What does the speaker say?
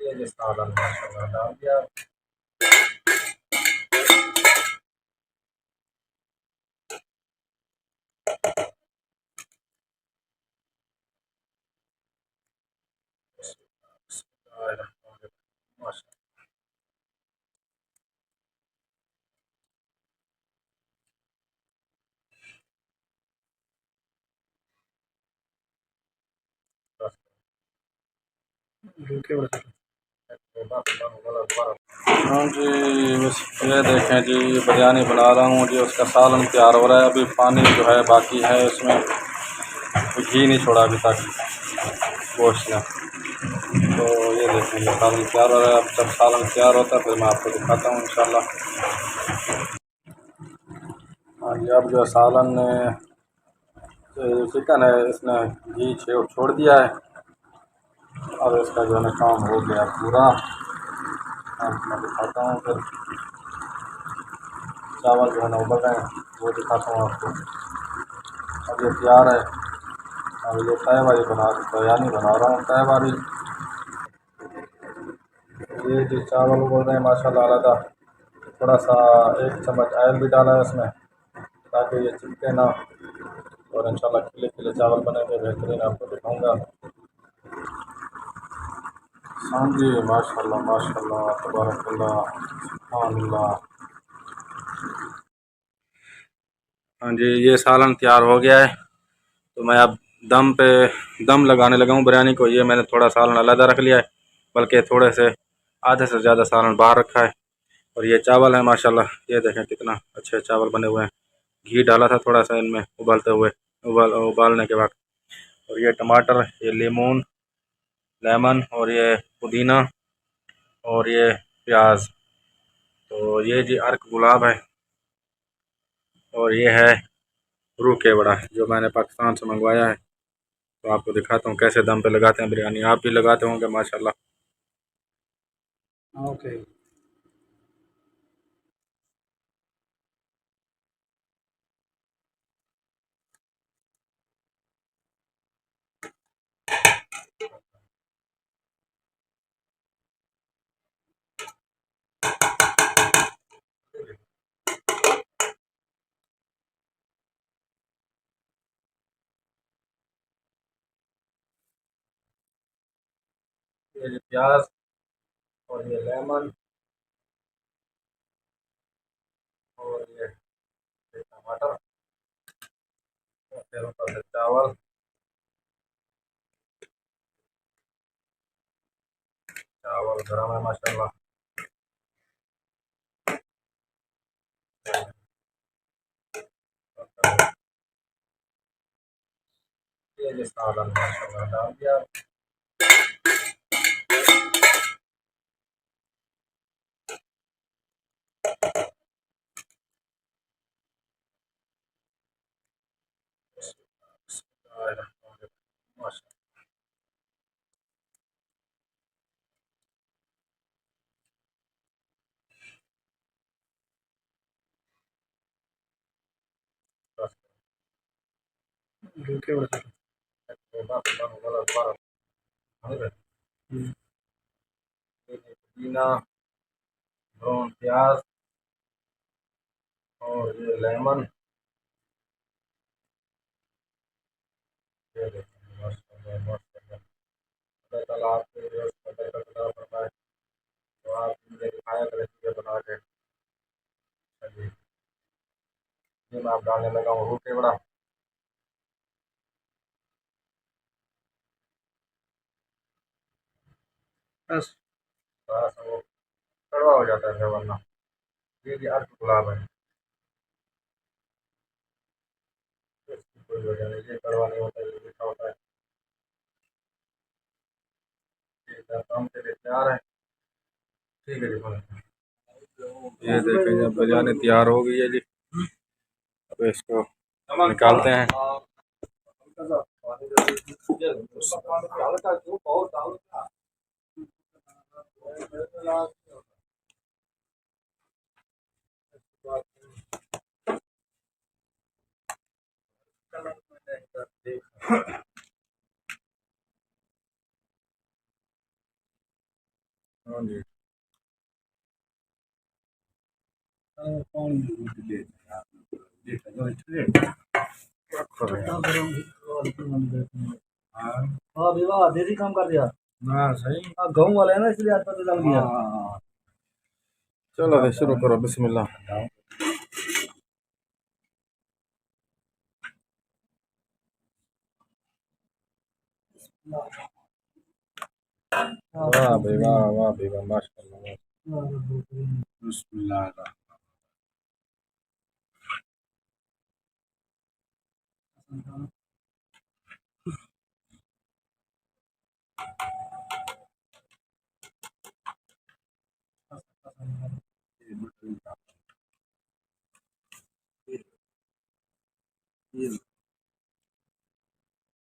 ये जी सालन माशाल्लाह डाल दिया। माशाल्लाह हाँ जी, बस ये देखें जी, बिरयानी बना रहा हूँ जी। उसका सालन तैयार हो रहा है। अभी पानी जो है बाकी है उसमें, घी नहीं छोड़ा अभी तक गोश्त ने। तो ये देखें, ये सालन तैयार हो रहा है। अब जब सालन तैयार होता है फिर मैं आपको दिखाता हूँ इंशाल्लाह। हाँ जी, अब जो सालन चिकन है इसने घी छोड़ दिया है। अब इसका जो है ना काम हो गया पूरा। अब मैं दिखाता हूँ फिर चावल जो है ना उबल रहे हैं, वो दिखाता हूँ आपको। अब ये तैयार है। अब ये तय वाली बिरयानी बना रहा हूँ, तय वाली। ये जो चावल उबल रहे हैं माशाल्लाह अलग। थोड़ा सा 1 चम्मच ऑयल भी डाला है इसमें ताकि ये चिपके ना। और इंशाल्लाह खिले खिले चावल बनेंगे बेहतरीन, आपको दिखाऊंगा। हाँ जी, माशाल्लाह माशाल्लाह तबारकल्लाह सुभानअल्लाह। हाँ जी, ये सालन तैयार हो गया है। तो मैं अब दम लगाने लगा हूँ बिरयानी को। ये मैंने थोड़ा सालन अलग रख लिया है, बल्कि थोड़े से आधे से ज़्यादा सालन बाहर रखा है। और ये चावल है माशाल्लाह, ये देखें कितना अच्छे चावल बने हुए हैं। घी डाला था थोड़ा सा इनमें उबालते हुए, उबालने के बाद। और ये टमाटर, ये लेमन और ये पुदीना और ये प्याज। तो ये जी अर्क गुलाब है। और ये है रूह केवड़ा जो मैंने पाकिस्तान से मंगवाया है। तो आपको दिखाता हूँ कैसे दम पे लगाते हैं बिरयानी। आप भी लगाते होंगे माशाल्लाह। ओके। ये जी प्याज और ये लेमन और ये टमाटर और फिर ऊपर से चावल। चावल गरम है माशाल्लाह। ये जी सालन माशाल्लाह डाल दिया। माशाल्लाह पुदीना, ब्राउन प्याज और ये लेमन। ये देखिए माशाल्लाह माशाल्लाह। अल्लाह ताला आपके लिए उसका बरकत अता फरमाए। तो आप मुझे खाया करें चीज़ें बना के। चलिए, ये मैं आप डालने लगा हूँ रूह केवड़ा। बस थोड़ा सा वो कड़वा हो जाता है वरना। ये जी अर्क गुलाब है, इसकी कोई वजह नहीं। ये कड़वा नहीं होता, ये मीठा होता है। ये काम के लिए तैयार है। ठीक है जी बोले। ये देखें जब बिरयानी तैयार हो गई है जी। अब इसको निकालते हैं। हाँ जी। हाँ विवाह देरी काम कर दिया। हाँ सही। हाँ गाँव वाले है ना इसलिए आज पता चल गया। चलो भाई शुरू करो, बिस्मिल्लाह। वाह भाई वाह, वाह भाई वाह, माशाल्लाह। बिस्मिल्लाह।